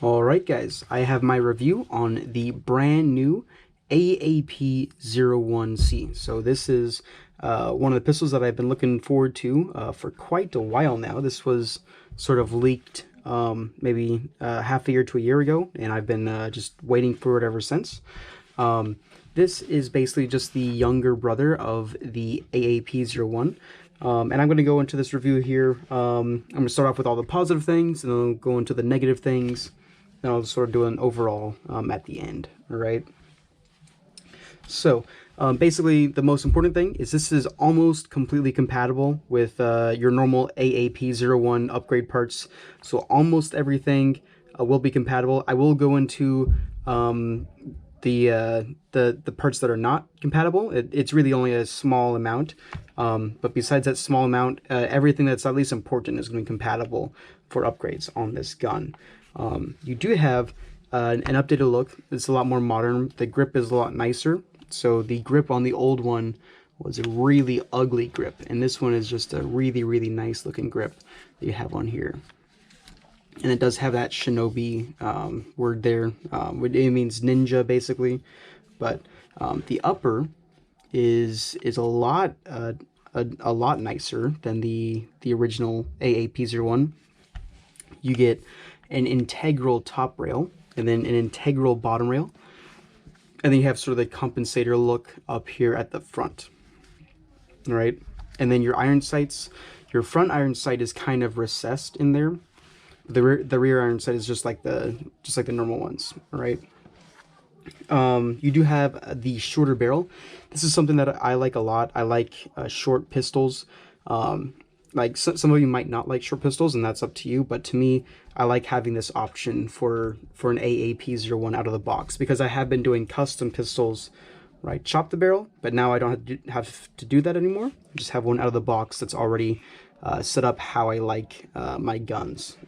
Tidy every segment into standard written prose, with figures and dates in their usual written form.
Alright guys, I have my review on the brand new AAP-01c. So this is one of the pistols that I've been looking forward to for quite a while now. This was sort of leaked maybe half a year to a year ago, and I've been just waiting for it ever since. This is basically just the younger brother of the AAP-01. And I'm going to go into this review here. I'm going to start off with all the positive things, and then I'll go into the negative things. Then I'll sort of do an overall at the end. All right. So basically, the most important thing is this is almost completely compatible with your normal AAP-01 upgrade parts. So almost everything will be compatible. I will go into the parts that are not compatible. It's really only a small amount, but besides that small amount, everything that's at least important is going to be compatible for upgrades on this gun. You do have an updated look. It's a lot more modern. The grip is a lot nicer. So the grip on the old one was a really ugly grip, and this one is just a really nice looking grip that you have on here. And it does have that Shinobi word there. It means ninja basically, but the upper is a lot nicer than the original AAP-01. You get an integral top rail and then an integral bottom rail, and then you have sort of the compensator look up here at the front. All right, and then your iron sights. Your front iron sight is kind of recessed in there. The rear iron sight is just like the normal ones, right? You do have the shorter barrel. This is something that I like a lot. I like short pistols. Like some of you might not like short pistols, and that's up to you. But to me, I like having this option for an AAP-01 out of the box, because I have been doing custom pistols, right? Chop the barrel, but now I don't have to do that anymore. I just have one out of the box that's already set up how I like my guns.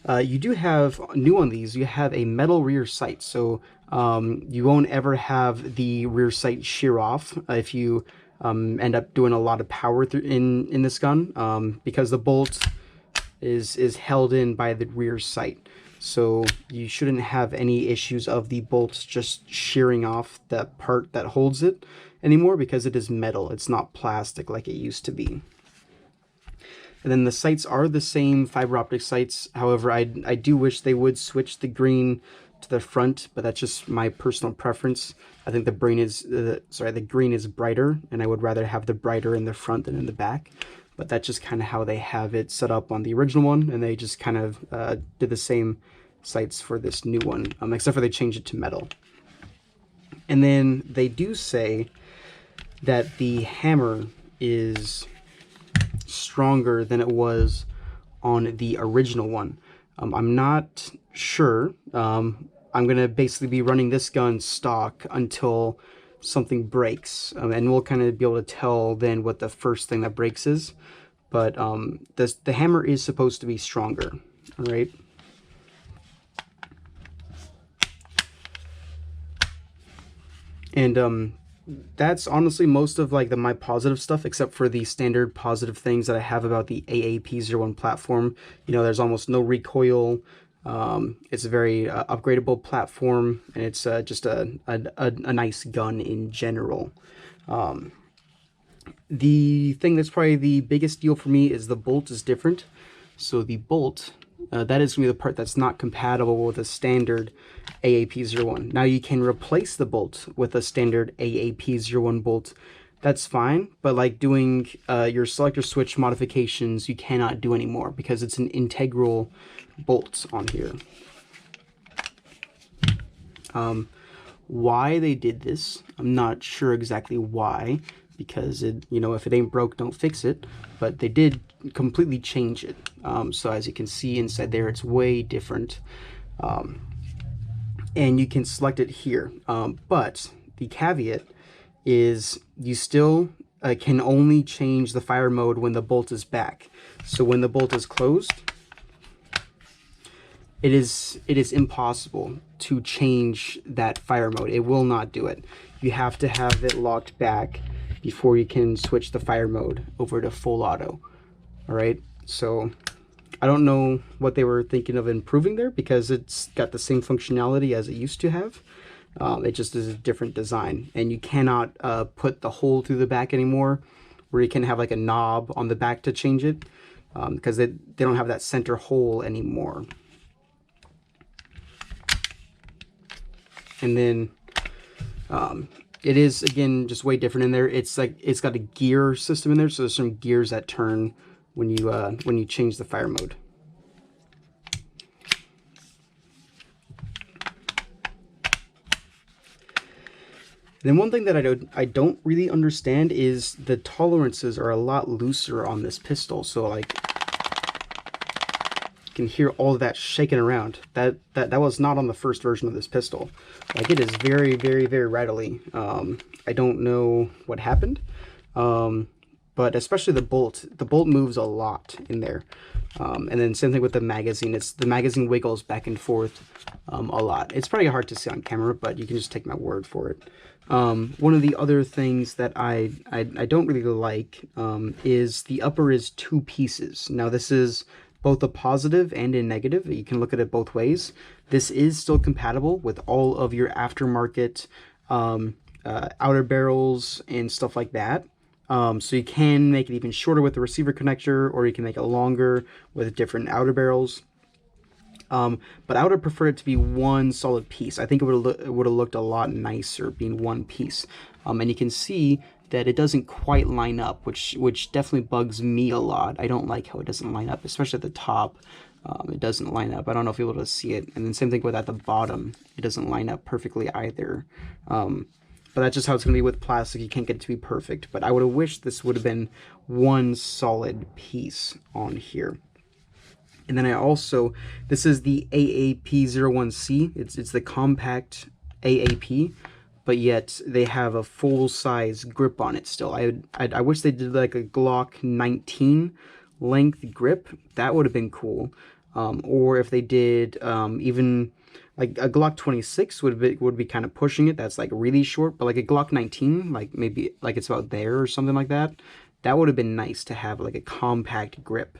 You do have new on these. You have a metal rear sight, so you won't ever have the rear sight shear off if you end up doing a lot of power in this gun, because the bolt is held in by the rear sight. So you shouldn't have any issues of the bolts just shearing off that part that holds it anymore, because it is metal. It's not plastic like it used to be. And then the sights are the same fiber optic sights. However, I do wish they would switch the green to the front, but that's just my personal preference. I think the green is brighter, and I would rather have the brighter in the front than in the back. But that's just kind of how they have it set up on the original one, and they just kind of did the same sights for this new one, except for they changed it to metal. And then they do say that the hammer is stronger than it was on the original one. I'm not sure. I'm going to basically be running this gun stock until something breaks, and we'll kind of be able to tell then what the first thing that breaks is. But the hammer is supposed to be stronger, all right? And that's honestly most of like my positive stuff, except for the standard positive things that I have about the AAP-01 platform. You know, there's almost no recoil. It's a very upgradable platform, and it's just a nice gun in general. The thing that's probably the biggest deal for me is the bolt is different. So the bolt, that is going to be the part that's not compatible with a standard AAP-01. Now you can replace the bolt with a standard AAP-01 bolt. That's fine, but like doing your selector switch modifications, you cannot do anymore, because it's an integral bolt on here. Why they did this, I'm not sure exactly why, because if it ain't broke, don't fix it. But they did completely change it. So as you can see inside there, it's way different. And you can select it here. But the caveat is you still can only change the fire mode when the bolt is back. So when the bolt is closed, it is impossible to change that fire mode. It will not do it. You have to have it locked back before you can switch the fire mode over to full auto. All right, so I don't know what they were thinking of improving there, because it's got the same functionality as it used to have. It just is a different design, and you cannot put the hole through the back anymore, where you can have like a knob on the back to change it, because they don't have that center hole anymore. And then it is, again, just way different in there. It's like it's got a gear system in there, so there's some gears that turn when you change the fire mode. Then one thing that I don't really understand is the tolerances are a lot looser on this pistol. So like, you can hear all of that shaking around. That was not on the first version of this pistol. Like, it is very, very, very rattly. I don't know what happened, but especially the bolt. The bolt moves a lot in there. And then same thing with the magazine. The magazine wiggles back and forth a lot. It's probably hard to see on camera, but you can just take my word for it. One of the other things that I don't really like is the upper is 2 pieces. Now, this is both a positive and a negative. You can look at it both ways. This is still compatible with all of your aftermarket outer barrels and stuff like that. So you can make it even shorter with the receiver connector, or you can make it longer with different outer barrels. But I would have preferred it to be one solid piece. I think it would have looked a lot nicer being one piece. And you can see that it doesn't quite line up, which definitely bugs me a lot. I don't like how it doesn't line up, especially at the top. It doesn't line up. I don't know if you'll be able to see it. And then same thing with at the bottom. It doesn't line up perfectly either. But that's just how it's going to be with plastic. You can't get it to be perfect. But I would have wished this would have been one solid piece on here. And then I also, this is the AAP-01c. It's the compact AAP, but yet they have a full-size grip on it still. I wish they did like a Glock 19 length grip. That would have been cool. Or if they did even like a Glock 26 would be kind of pushing it. That's like really short, but like a Glock 19, like maybe like it's about there or something like that. That would have been nice to have like a compact grip.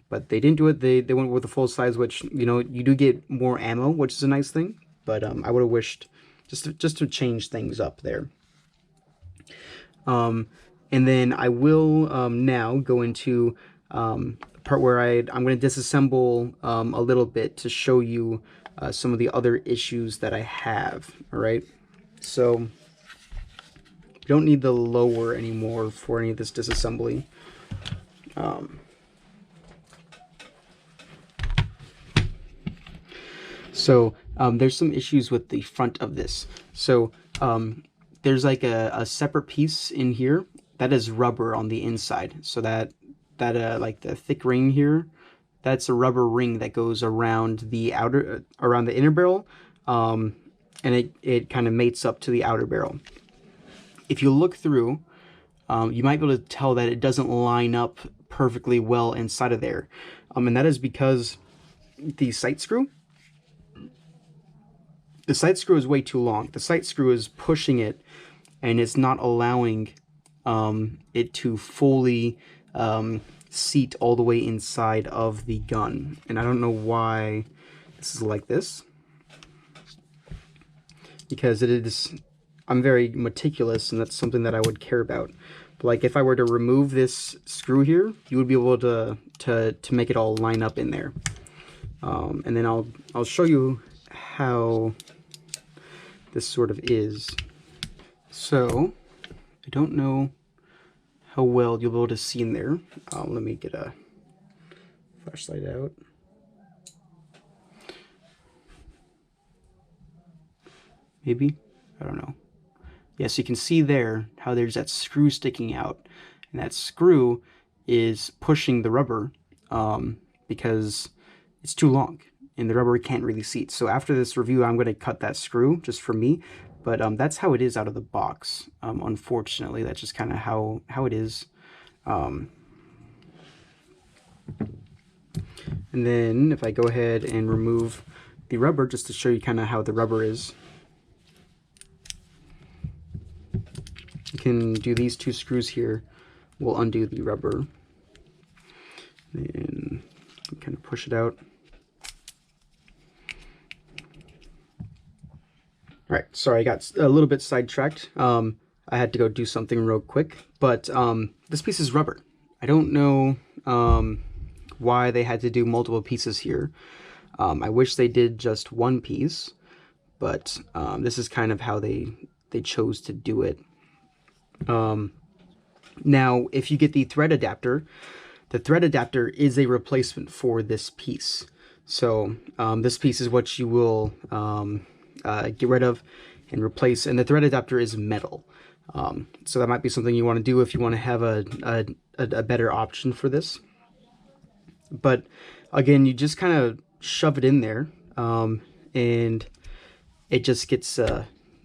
But they didn't do it. They went with the full size, which, you know, you do get more ammo, which is a nice thing. But I would have wished just to change things up there. And then I will now go into the part where I'm going to disassemble a little bit to show you some of the other issues that I have. All right, so we don't need the lower anymore for any of this disassembly. So there's some issues with the front of this. So there's like a separate piece in here that is rubber on the inside. So that like the thick ring here, that's a rubber ring that goes around the around the inner barrel, and it kind of mates up to the outer barrel. If you look through, you might be able to tell that it doesn't line up perfectly well inside of there, and that is because the sight screw is way too long. The sight screw is pushing it, and it's not allowing it to fully seat all the way inside of the gun. And I don't know why this is like this, because it is, I'm very meticulous, and that's something that I would care about. But like if I were to remove this screw here, you would be able to make it all line up in there. And then I'll show you how this sort of is. So I don't know how well you'll be able to see in there. Let me get a flashlight out. Maybe, I don't know. Yes, you can see there how there's that screw sticking out, and that screw is pushing the rubber because it's too long and the rubber can't really seat. So after this review, I'm going to cut that screw just for me, but that's how it is out of the box. Unfortunately, that's just kind of how it is. And then if I go ahead and remove the rubber, just to show you kind of how the rubber is, you can do these two screws here will undo the rubber. And kind of push it out. All right, sorry, I got a little bit sidetracked. I had to go do something real quick, but this piece is rubber. I don't know why they had to do multiple pieces here. I wish they did just one piece, but this is kind of how they chose to do it. Now, if you get the thread adapter is a replacement for this piece. So this piece is what you will get rid of and replace, and the thread adapter is metal. So that might be something you want to do if you want to have a better option for this. But again, you just kind of shove it in there, and it just gets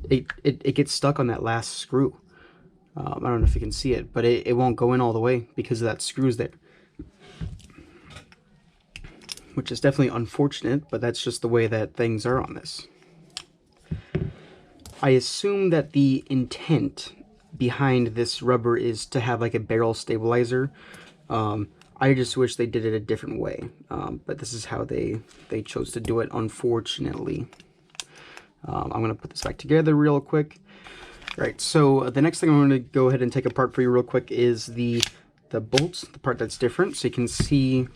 it gets stuck on that last screw. I don't know if you can see it, but it won't go in all the way because of that screws there, which is definitely unfortunate, but that's just the way that things are on this. I assume that the intent behind this rubber is to have like a barrel stabilizer. I just wish they did it a different way, but this is how they chose to do it, unfortunately. I'm going to put this back together real quick. All right, so the next thing I'm going to go ahead and take apart for you real quick is the bolts, the part that's different, so you can see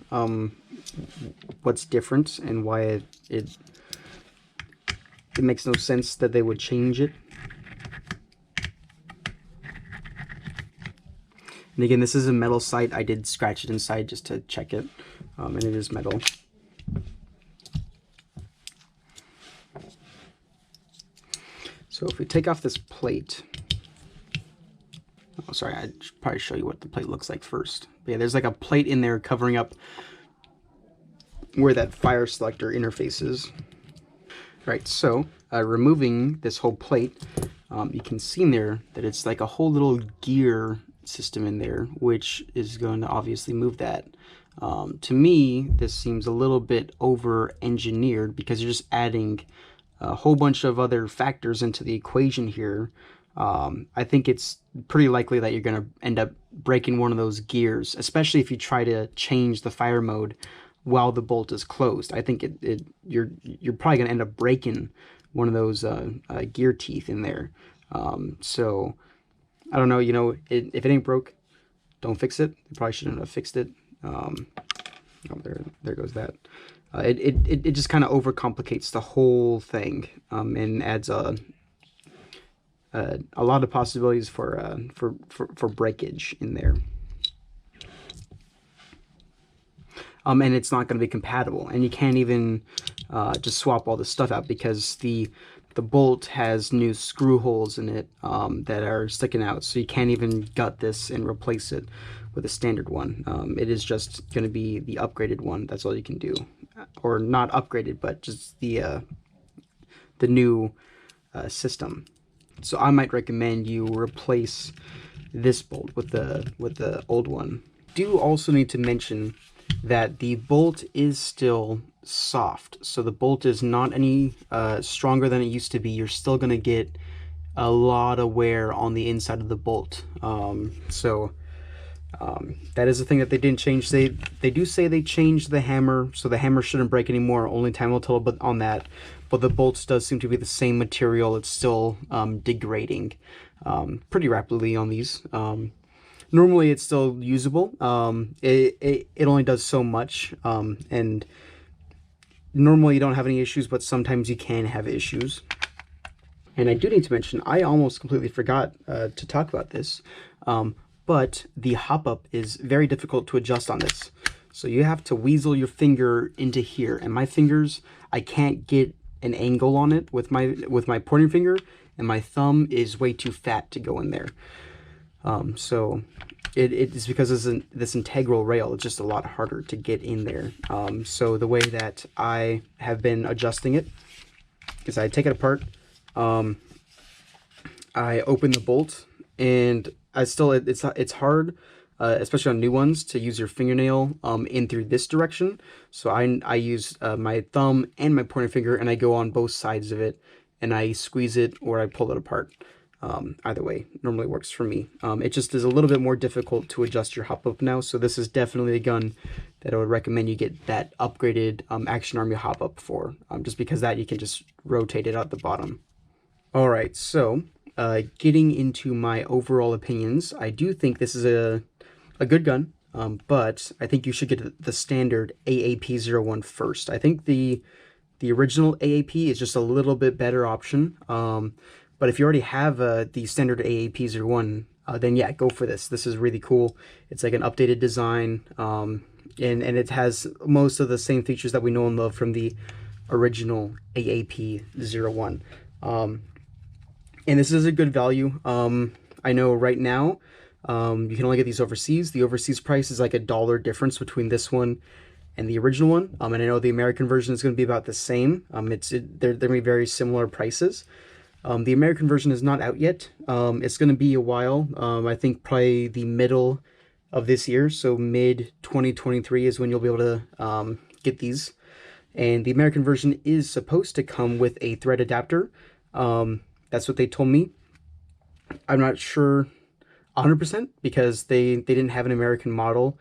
what's different and why it makes no sense that they would change it. And again, this is a metal sight. I did scratch it inside just to check it, and it is metal. So if we take off this plate, oh sorry, I should probably show you what the plate looks like first. But yeah, there's like a plate in there covering up where that fire selector interface is. Right, so removing this whole plate, you can see in there that it's like a whole little gear system in there, which is going to obviously move that. To me, this seems a little bit over-engineered because you're just adding a whole bunch of other factors into the equation here. I think it's pretty likely that you're going to end up breaking one of those gears, especially if you try to change the fire mode while the bolt is closed. I think you're probably going to end up breaking one of those gear teeth in there. So I don't know, you know, if it ain't broke, don't fix it. You probably shouldn't have fixed it. Oh, there goes that. It just kind of overcomplicates the whole thing, and adds a lot of possibilities for breakage in there. And it's not going to be compatible, and you can't even just swap all this stuff out because the bolt has new screw holes in it that are sticking out, so you can't even gut this and replace it with a standard one. It is just going to be the upgraded one. That's all you can do, or not upgraded, but just the new system. So I might recommend you replace this bolt with the old one. Do also need to mention that the bolt is still soft, so the bolt is not any stronger than it used to be. You're still going to get a lot of wear on the inside of the bolt. That is the thing that they didn't change. They do say they changed the hammer, so the hammer shouldn't break anymore. Only time will tell on that. But the bolts does seem to be the same material. It's still degrading pretty rapidly on these. Normally it's still usable. It only does so much, and normally you don't have any issues, but sometimes you can have issues. And I do need to mention, I almost completely forgot to talk about this, but the hop-up is very difficult to adjust on this. So you have to weasel your finger into here, and my fingers, I can't get an angle on it with my pointer finger, and my thumb is way too fat to go in there. So it is because of this integral rail, it's just a lot harder to get in there. So the way that I have been adjusting it is I take it apart, I open the bolt, and it's hard, especially on new ones, to use your fingernail in through this direction. So I use my thumb and my pointer finger, and I go on both sides of it, and I squeeze it or I pull it apart. Either way normally works for me. It just is a little bit more difficult to adjust your hop up now, so this is definitely a gun that I would recommend you get that upgraded Action Army hop up for, just because that you can just rotate it out the bottom. All right, so getting into my overall opinions, I do think this is a good gun, but I think you should get the standard AAP-01 first. I think the original AAP is just a little bit better option, but if you already have the standard AAP-01, then yeah, go for this. This is really cool. It's like an updated design, and it has most of the same features that we know and love from the original AAP-01. And this is a good value. I know right now you can only get these overseas. The overseas price is like $1 difference between this one and the original one. And I know the American version is going to be about the same. They're going to be very similar prices. The American version is not out yet. It's going to be a while. I think probably the middle of this year, so mid 2023 is when you'll be able to get these. And the American version is supposed to come with a thread adapter. That's what they told me. I'm not sure 100% because they didn't have an American model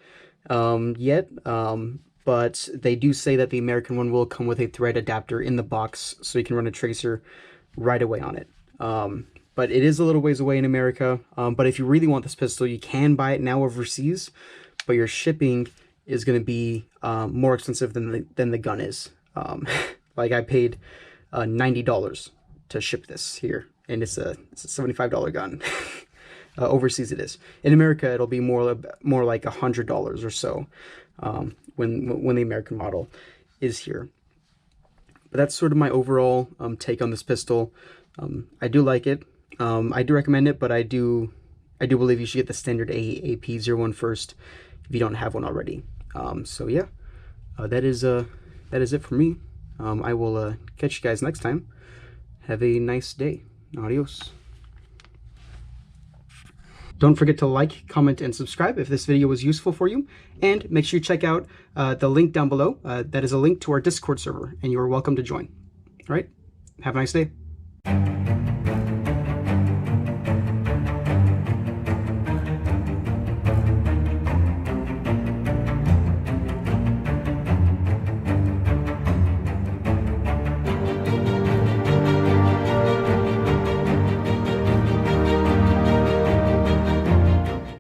yet. But they do say that the American one will come with a thread adapter in the box, so you can run a tracer right away on it. But it is a little ways away in America. But if you really want this pistol, you can buy it now overseas, but your shipping is going to be more expensive than the gun is. Like I paid $90 to ship this here, and it's a $75 gun. Overseas it is. In America it'll be more like $100 or so when the American model is here. But that's sort of my overall take on this pistol. I do like it. I do recommend it, but I do believe you should get the standard AAP-01 first if you don't have one already. So yeah, that is it for me. I will catch you guys next time. Have a nice day. Adios. Don't forget to like, comment, and subscribe if this video was useful for you. And make sure you check out the link down below. That is a link to our Discord server, and you are welcome to join. All right? Have a nice day.